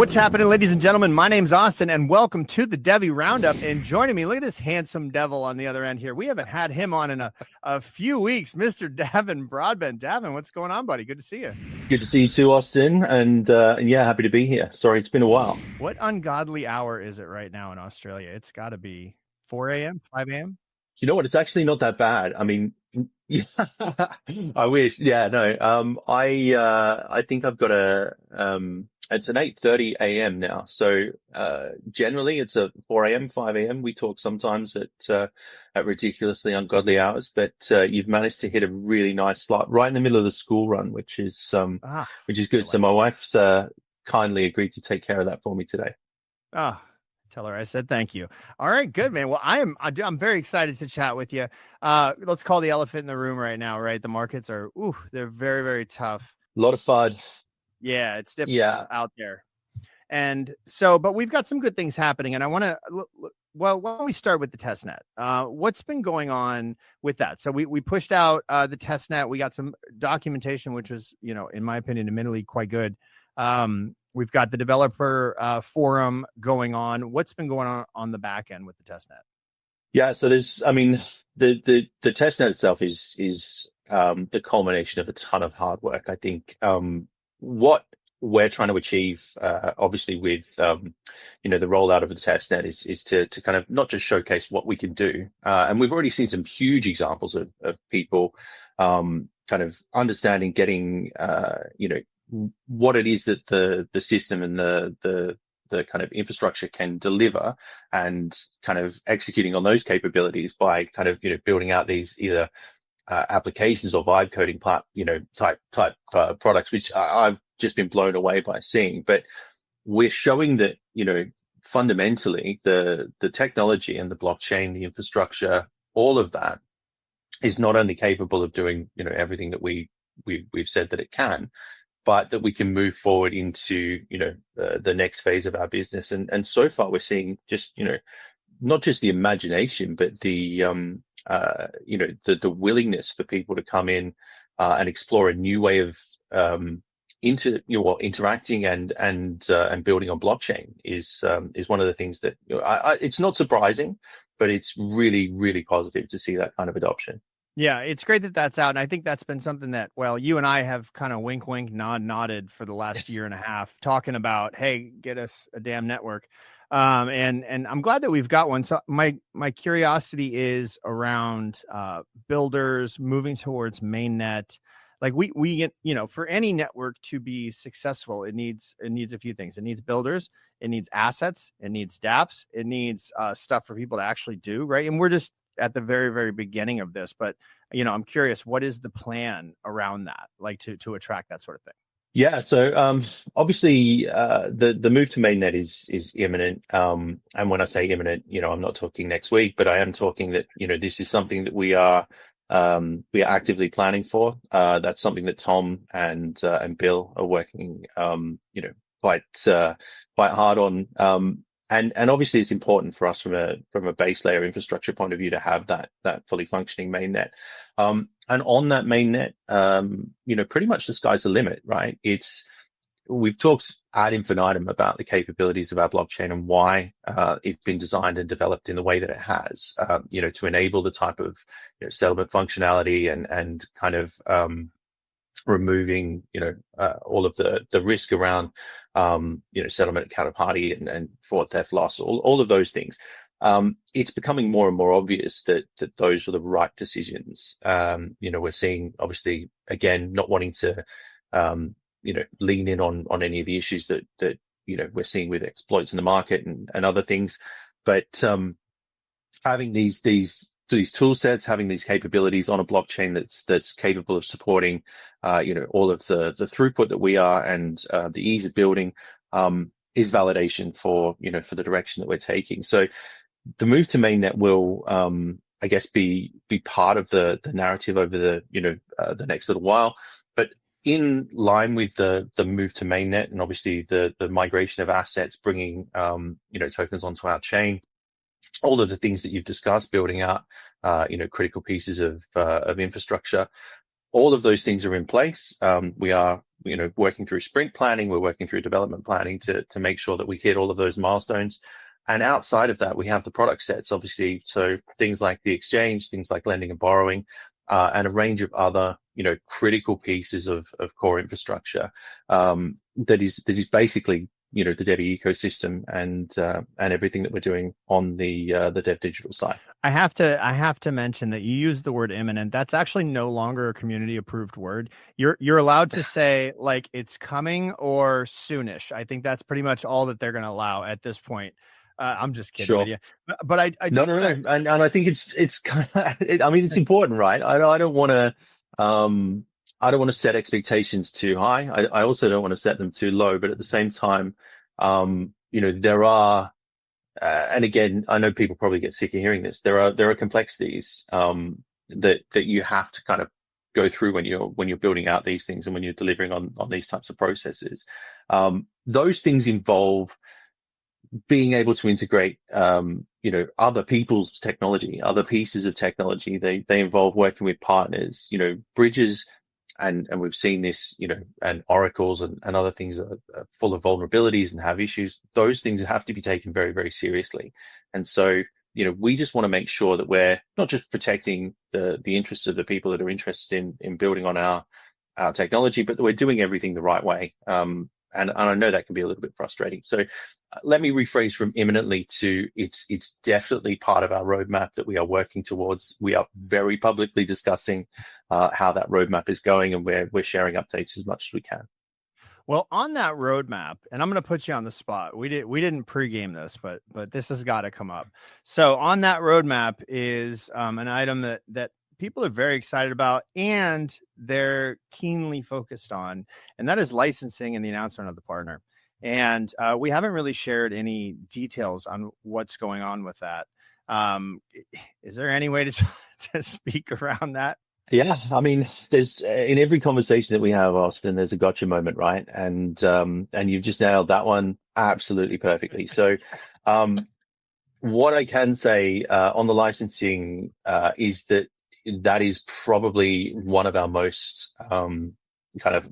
What's happening, ladies and gentlemen? My name's Austin, and welcome to the DevvE Roundup. And joining me, look at this handsome devil on the other end here. We haven't had him on in a few weeks, Mr. Davin Broadbent. Davin, what's going on, buddy? Good to see you. Good to see you too, Austin. And yeah, happy to be here. Sorry, it's been a while. What ungodly hour is it right now in Australia? It's got to be 4 a.m., 5 a.m.? You know what? It's actually not that bad. I mean, yeah, I wish. Yeah, no. I think I've got it's an 8:30 a.m. now. So, generally it's a 4 a.m., 5 a.m. We talk sometimes at ridiculously ungodly hours, but, you've managed to hit a really nice slot right in the middle of the school run, which is good. So my wife's, kindly agreed to take care of that for me today. Ah. Tell her I said thank you. All right, good, man. Well, I'm very excited to chat with you. Let's call the elephant in the room right now, right? The markets are, they're very, very tough. A lot of FUD. Yeah, it's difficult out there. And so, but we've got some good things happening. And I want to, well, why don't we start with the testnet? What's been going on with that? So we pushed out the testnet. We got some documentation, which was, in my opinion, admittedly quite good. We've got the developer forum going on. What's been going on the back end with the testnet? Yeah, so the testnet itself is the culmination of a ton of hard work. I think what we're trying to achieve, obviously with the rollout of the testnet is to kind of not just showcase what we can do, and we've already seen some huge examples of people kind of understanding, getting what it is that the system and the kind of infrastructure can deliver, and kind of executing on those capabilities by kind of building out these either applications or vibe coding type products, which I've just been blown away by seeing. But we're showing that fundamentally the technology and the blockchain, the infrastructure, all of that is not only capable of doing everything that we've said that it can, but that we can move forward into, the next phase of our business. And so far we're seeing just, not just the imagination, but the willingness for people to come in and explore a new way of interacting and building on blockchain is one of the things that it's not surprising, but it's really, really positive to see that kind of adoption. Yeah, it's great that that's out. And I think that's been something that, well, you and I have kind of wink, nodded for the last year and a half, talking about, hey, get us a damn network. And I'm glad that we've got one. So my curiosity is around builders moving towards mainnet. Like we for any network to be successful, it needs a few things. It needs builders, it needs assets, it needs dApps, it needs stuff for people to actually do, right? And we're just at the very, very beginning of this, but I'm curious, what is the plan around that, like to attract that sort of thing? Yeah, so obviously the move to mainnet is imminent, and when I say imminent, I'm not talking next week, but I am talking that this is something that we are actively planning for. That's something that Tom and Bill are working quite hard on. And obviously it's important for us from a base layer infrastructure point of view to have that fully functioning mainnet. And on that mainnet, pretty much the sky's the limit, right? We've talked ad infinitum about the capabilities of our blockchain and why it's been designed and developed in the way that it has, to enable the type of settlement functionality and kind of removing all of the risk around settlement, counterparty, and fraud, theft, loss, all of those things. It's becoming more and more obvious that those are the right decisions. We're seeing, obviously, again, not wanting to lean in on any of the issues that we're seeing with exploits in the market and other things, but having these tool sets, having these capabilities on a blockchain that's capable of supporting, all of the throughput that we are, and the ease of building, is validation for the direction that we're taking. So the move to mainnet will, I guess, be part of the narrative over the next little while, but in line with the move to mainnet, and obviously the migration of assets, bringing tokens onto our chain, all of the things that you've discussed, building out critical pieces of infrastructure, all of those things are in place. We are, working through sprint planning. We're working through development planning to make sure that we hit all of those milestones. And outside of that, we have the product sets, obviously. So things like the exchange, things like lending and borrowing, and a range of other, critical pieces of core infrastructure that is basically, the DevvE ecosystem and everything that we're doing on the Dev Digital side. I have to mention that you use the word imminent. That's actually no longer a community approved word. You're allowed to say like it's coming or soonish. I think that's pretty much all that they're going to allow at this point. I'm just kidding with you, but I no, and I think it's kind of, I mean, it's important, right? I don't want to I don't want to set expectations too high. I also don't want to set them too low, but at the same time, there are, and again, I know people probably get sick of hearing this. There are complexities that you have to kind of go through when you're building out these things and when you're delivering on these types of processes. Those things involve being able to integrate, other people's technology, other pieces of technology. They involve working with partners, bridges, and we've seen this, and oracles and other things are full of vulnerabilities and have issues. Those things have to be taken very, very seriously. And so, we just want to make sure that we're not just protecting the interests of the people that are interested in building on our technology, but that we're doing everything the right way. And I know that can be a little bit frustrating. So let me rephrase from imminently to it's definitely part of our roadmap that we are working towards. We are very publicly discussing how that roadmap is going, and we're sharing updates as much as we can. Well, on that roadmap, and I'm going to put you on the spot. We didn't pregame this, but this has got to come up. So on that roadmap is an item that people are very excited about and they're keenly focused on, and that is licensing and the announcement of the partner. And we haven't really shared any details on what's going on with that. Is there any way to speak around that? Yeah, I mean, there's in every conversation that we have, Austin, there's a gotcha moment, right? And you've just nailed that one absolutely perfectly. So, what I can say on the licensing is that is probably one of our most kind of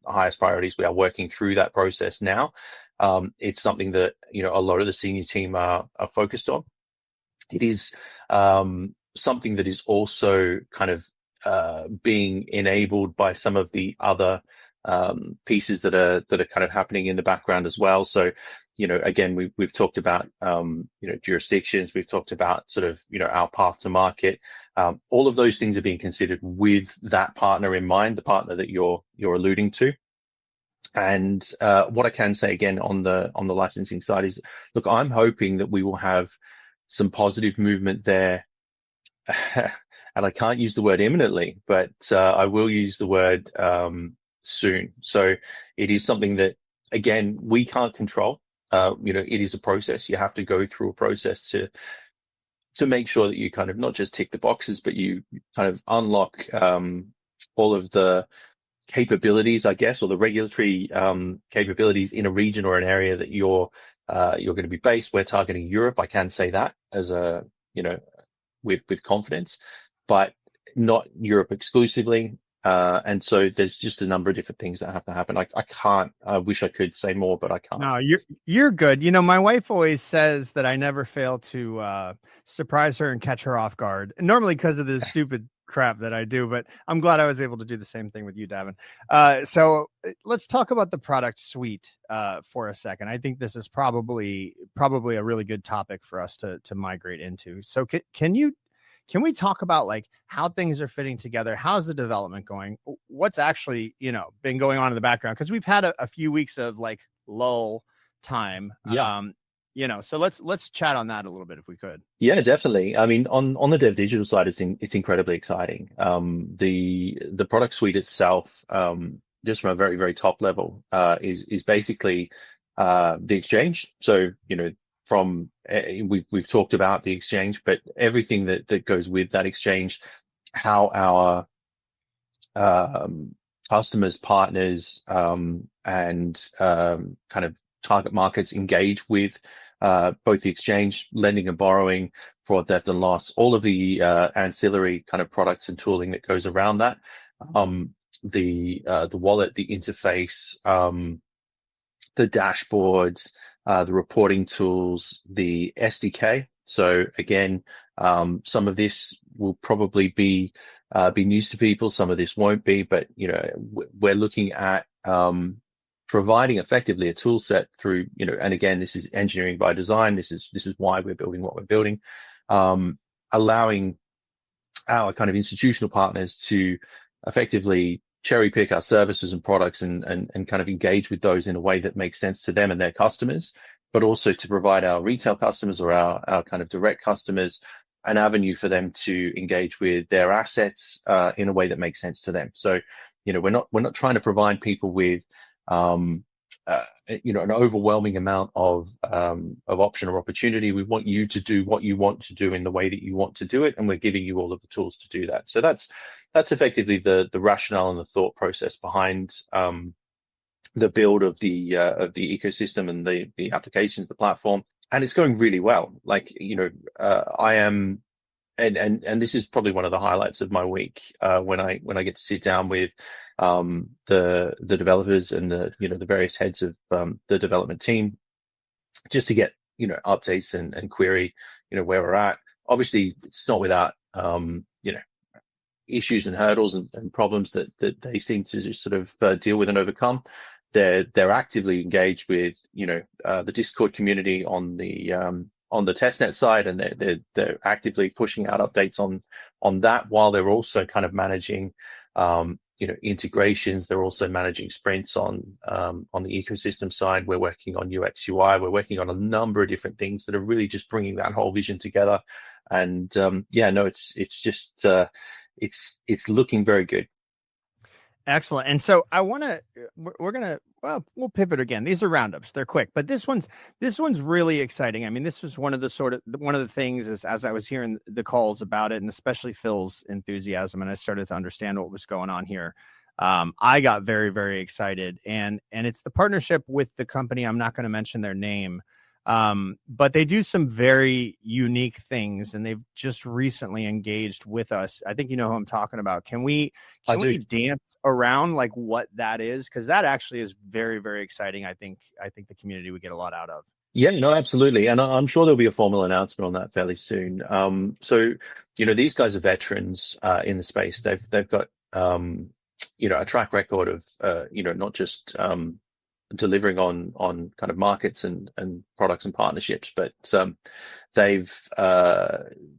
highest priorities. We are working through that process now. It's something that a lot of the senior team are focused on. It is something that is also kind of being enabled by some of the other pieces that are kind of happening in the background as well. So, again, we've talked about jurisdictions. We've talked about sort of our path to market. All of those things are being considered with that partner in mind, the partner that you're alluding to. And what I can say again on the licensing side is, look, I'm hoping that we will have some positive movement there. And I can't use the word imminently, but I will use the word soon. So it is something that, again, we can't control. It is a process. You have to go through a process to make sure that you kind of not just tick the boxes, but you kind of unlock all of the capabilities, I guess, or the regulatory capabilities in a region or an area that you're going to be based. We're targeting Europe. I can say that as with confidence, but not Europe exclusively. And so there's just a number of different things that have to happen. I can't, I wish I could say more, but I can't. No, you're good. My wife always says that I never fail to surprise her and catch her off guard, normally because of this stupid crap that I do, but I'm glad I was able to do the same thing with you, Davin. So let's talk about the product suite for a second. I think this is probably a really good topic for us to migrate into. So can we talk about like how things are fitting together? How's the development going? What's actually, been going on in the background? Because we've had a few weeks of like lull time. Yeah. So let's chat on that a little bit if we could. Yeah, definitely. I mean, on the Dev Digital side, it's incredibly exciting. The product suite itself, just from a very, very top level, is basically the exchange. So, from we've talked about the exchange, but everything that goes with that exchange, how our customers, partners, and kind of target markets engage with both the exchange, lending and borrowing, fraud, theft and loss, all of the ancillary kind of products and tooling that goes around that. the wallet, the interface, the dashboards, the reporting tools, the SDK. So again, some of this will probably be news to people. Some of this won't be, but we're looking at providing effectively a tool set through, and again, this is engineering by design. This is why we're building what we're building, allowing our kind of institutional partners to effectively cherry pick our services and products and kind of engage with those in a way that makes sense to them and their customers, but also to provide our retail customers or our kind of direct customers an avenue for them to engage with their assets in a way that makes sense to them. So, we're not trying to provide people with an overwhelming amount of option or opportunity. We want you to do what you want to do in the way that you want to do it, and we're giving you all of the tools to do that. So that's effectively the rationale and the thought process behind the build of the ecosystem and the applications, the platform, and it's going really well. Like, I am. And this is probably one of the highlights of my week when I get to sit down with the developers and the various heads of the development team, just to get updates and query where we're at. Obviously, it's not without issues and hurdles and problems that they seem to just sort of deal with and overcome. They're actively engaged with the Discord community on the Testnet side, and they're actively pushing out updates on that, while they're also kind of managing integrations. They're also managing sprints on the ecosystem side. We're working on UX UI. We're working on a number of different things that are really just bringing that whole vision together. And it's just it's looking very good. Excellent. And so we'll pivot again. These are roundups. They're quick, but this one's really exciting. I mean, this was one of the things as I was hearing the calls about it, and especially Phil's enthusiasm, and I started to understand what was going on here. I got very, very excited, and it's the partnership with the company. I'm not going to mention their name, but they do some very unique things, and they've just recently engaged with us. I think you know who I'm talking about. Can we dance around like what that is? Because that actually is very, very exciting. I think the community would get a lot out of. Yeah, no, absolutely. And I'm sure there'll be a formal announcement on that fairly soon. So, these guys are veterans in the space. They've got, a track record of, not just delivering on kind of markets and products and partnerships, but they've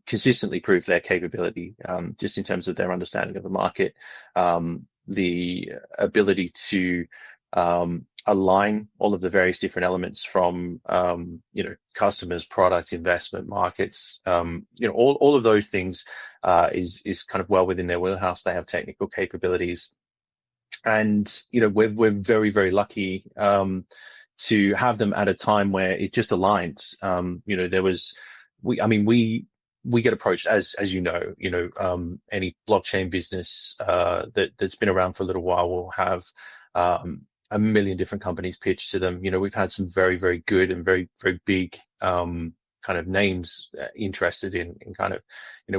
consistently proved their capability just in terms of their understanding of the market, the ability to align all of the various different elements from customers, product, investment, markets, all of those things is kind of well within their wheelhouse. They have technical capabilities. And we're very, very lucky to have them at a time where it just aligns. We get approached as any blockchain business that's been around for a little while will have a million different companies pitched to them. We've had some very, very good and very, very big kind of names interested in kind of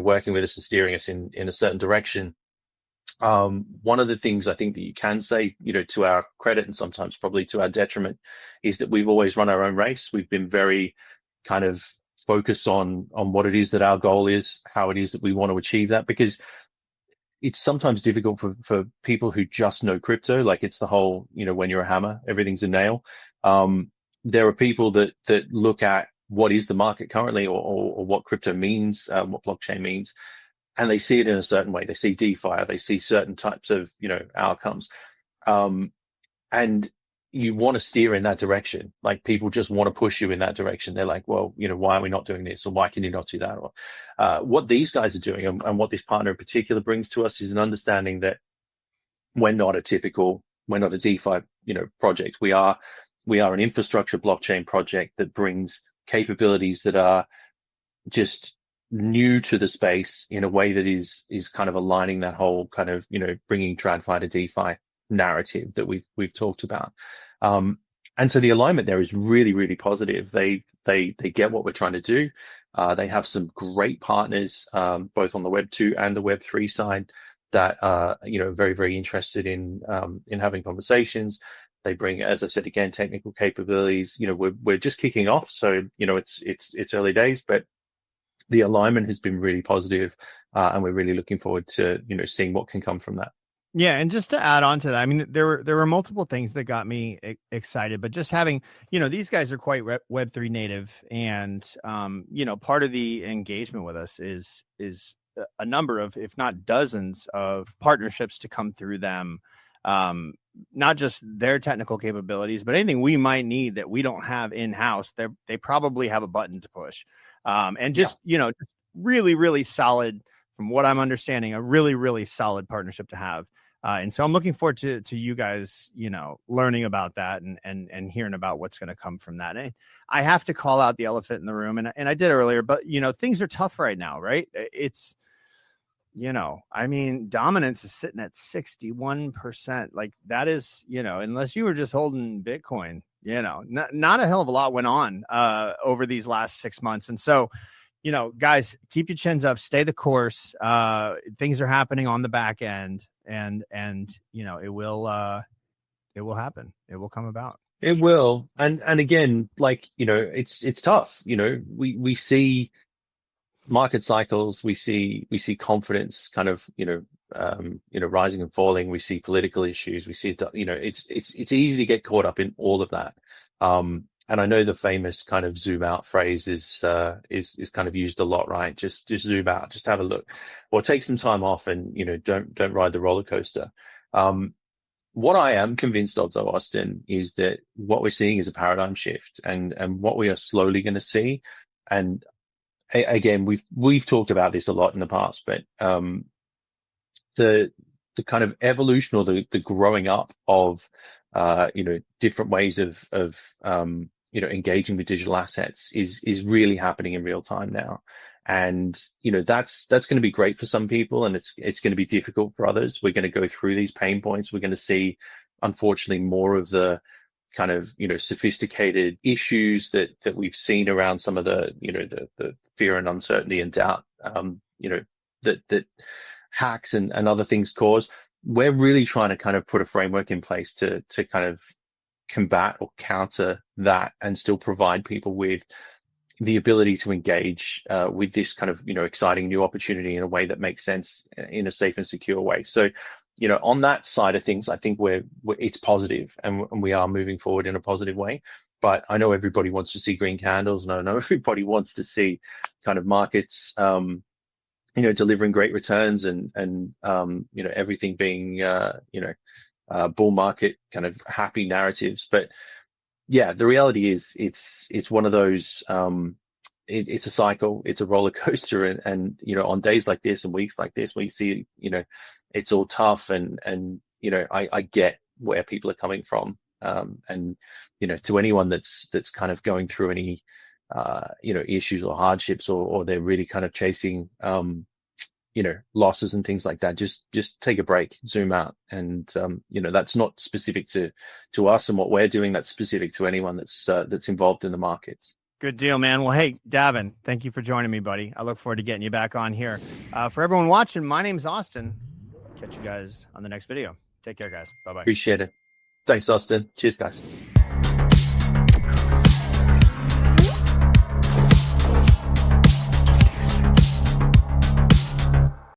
working with us and steering us in a certain direction. One of the things I think that you can say, to our credit and sometimes probably to our detriment, is that we've always run our own race. We've been very kind of focused on what it is that our goal is, how it is that we want to achieve that, because it's sometimes difficult for people who just know crypto. Like, it's the whole, when you're a hammer, everything's a nail. There are people that look at what is the market currently or what crypto means, what blockchain means, and they see it in a certain way. They see DeFi, they see certain types of, outcomes. And you want to steer in that direction. Like, people just want to push you in that direction. They're like, well, why are we not doing this? Or why can you not do that? Or what these guys are doing and what this partner in particular brings to us is an understanding that we're not a DeFi, project. We are an infrastructure blockchain project that brings capabilities that are just new to the space in a way that is kind of aligning that whole kind of bringing TradFi to DeFi narrative that we've talked about, and so the alignment there is really, really positive. They get what we're trying to do. They have some great partners both on the Web 2 and the Web 3 side that are, very, very interested in having conversations. They bring, as I said again, technical capabilities. We're just kicking off, so it's early days, but the alignment has been really positive, and we're really looking forward to seeing what can come from that. Yeah, and just to add on to that, I mean, there were multiple things that got me excited, but just having, these guys are quite Web3 native, and part of the engagement with us is a number of, if not dozens, of partnerships to come through them. Not just their technical capabilities, but anything we might need that we don't have in house. They probably have a button to push, and just really, really solid. From what I'm understanding, a really, really solid partnership to have. And so I'm looking forward to you guys, learning about that and hearing about what's going to come from that. And I have to call out the elephant in the room, and I did earlier, but things are tough right now, right? It's, I mean, dominance is sitting at 61%. Like that is, unless you were just holding Bitcoin, not a hell of a lot went on over these last 6 months. And so, guys, keep your chins up, stay the course. Things are happening on the back end, and it will happen. It will come about. It will. And again, it's tough. We see market cycles, we see confidence kind of, rising and falling. We see political issues. We see, it's easy to get caught up in all of that. And I know the famous kind of zoom out phrase is kind of used a lot, right? Just zoom out, just have a look, or take some time off, and don't ride the roller coaster. What I am convinced of, though, Austin, is that what we're seeing is a paradigm shift, and what we are slowly going to see. And again, we've talked about this a lot in the past, but the kind of evolution, or the growing up of different ways of engaging with digital assets is really happening in real time now. And that's going to be great for some people, and it's going to be difficult for others. We're going to go through these pain points. We're going to see, unfortunately, more of the kind of sophisticated issues that we've seen around some of the the fear and uncertainty and doubt that hacks and other things cause. We're really trying to kind of put a framework in place to kind of combat or counter that, and still provide people with the ability to engage with this kind of exciting new opportunity in a way that makes sense, in a safe and secure way. So on that side of things, I think it's positive, and we are moving forward in a positive way. But I know everybody wants to see green candles, and I know everybody wants to see kind of markets delivering great returns, and everything being bull market kind of happy narratives. But yeah, the reality is it's one of those, it's a cycle, it's a roller coaster, and on days like this and weeks like this, we see it's all tough, and I get where people are coming from, and to anyone that's kind of going through any issues or hardships, or they're really kind of chasing losses and things like that, just take a break, zoom out. And that's not specific to us and what we're doing. That's specific to anyone that's involved in the markets. Good deal, man. Well, hey, Davin, thank you for joining me, buddy. I look forward to getting you back on here. For everyone watching, my name's Austin. Catch you guys on the next video. Take care, guys. Bye-bye. Appreciate it. Thanks, Austin. Cheers, guys.